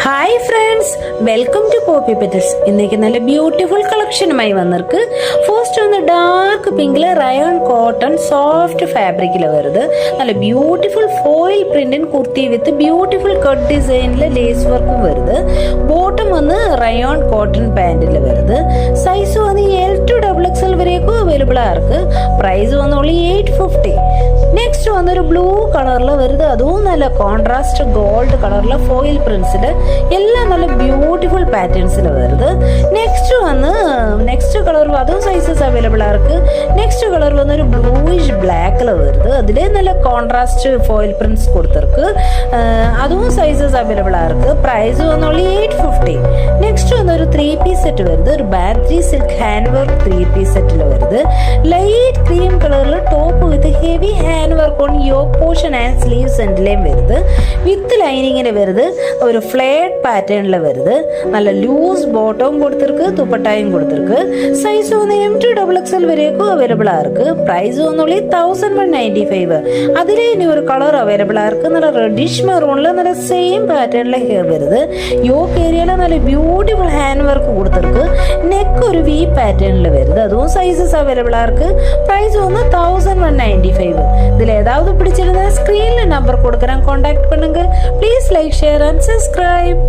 Hi friends, welcome to poppy petals. ഇന്നേക്ക് നല്ല beautiful കളക്ഷനുമായി വന്നിருக்கு. ഫസ്റ്റ് ഒന്ന് ഡാർക്ക് പിങ്കില് റയോൺ കോട്ടൺ സോഫ്റ്റ് ഫാബ്രിക്കിൽ വരുത്. നല്ല ബ്യൂട്ടിഫുൾ ഫോയിൽ പ്രിന്റിൻ കുർത്തി വിത്ത് ബ്യൂട്ടിഫുൾ കട്ട് ഡിസൈനിലെ ലേസ് വർക്കും വരുത്. ബോട്ടം വന്ന് റയോൺ കോട്ടൺ പാൻറ്റിൽ വരുത്. സൈസ് വന്ന് L to XXL വരേക്കും അവൈലബിളാ இருக்கு. പ്രൈസ് വന്ന് only 850. നെക്സ്റ്റ് വന്നൊരു ബ്ലൂ കളറിൽ വരുത്. അതും നല്ല കോൺട്രാസ്റ്റ് ഗോൾഡ് കളറിൽ ഫോയിൽ പ്രിന്റ്സിൽ എല്ലാം നല്ല ബ്യൂട്ടിഫുൾ പാറ്റേൺസിൽ വരുത്. നെക്സ്റ്റ് കളർ അതും സൈസസ് അവൈലബിളാ இருக்கு. നെക്സ്റ്റ് കളർ വന്നൊരു ബ്ലൂയിഷ് ബ്ലാക്കിൽ വരുത്. അതിൽ നല്ല കോൺട്രാസ്റ്റ് ഫോയിൽ പ്രിന്റ്സ് കൊടുത്തിருக்கு. അതും സൈസസ് അവൈലബിളാ இருக்கு. പ്രൈസ് വന്ന് only 850. നെക്സ്റ്റ് വന്നൊരു 3 പീസ് സെറ്റ് വരുത്. ഒരു ബാത്രി സിൽക്ക് ഹാൻഡ് വർക്ക് 3 പീസ് സെറ്റിൽ വരുത്. ലൈറ്റ് ക്രീം കളറിൽ top with heavy hand work on yoke portion and sleeves എൻഡിലേയും വരുത്. വിത്ത് ലൈനിങ്ങിന് വരുത്. ഒരു ഫ്ലേഡ് പാറ്റേണിൽ വരുത്. നല്ല ലൂസ് ബോട്ടവും കൊടുത്തിருக்கு, തുപ്പട്ടായും കൊടുത്തിருக்கு. സൈസ് വന്ന് M to XXL വരേക്കും അവൈലബിളാ இருக்கு. പ്രൈസ് വന്നുള്ളി 1195. അതിലെ ഇനി ഒരു കളർ അവൈലബിളാ இருக்கு. നല്ല റെഡിഷ് മെറൂണിൽ നല്ല സെയിം പാറ്റേണിലെ ഹെയർ വരുത്. യോക്ക് ഏരിയയിൽ നല്ല ബ്യൂട്ടിഫുൾ ഹാൻഡ് വർക്ക് കൊടുത്തിருக்கு. നെക്ക് ഒരു വി പാറ്റേണിൽ വരുത്. അതും സൈസസ് അവൈലബിളാ இருக்கு. പ്രൈസ് വന്ന് 1195. இதில் ஏதாவது பிடிச்சிருந்தா ஸ்க்ரீனில் நம்பர் கொடுக்குறேன், காண்டாக்ட் பண்ணுங்க. Please like, share and subscribe.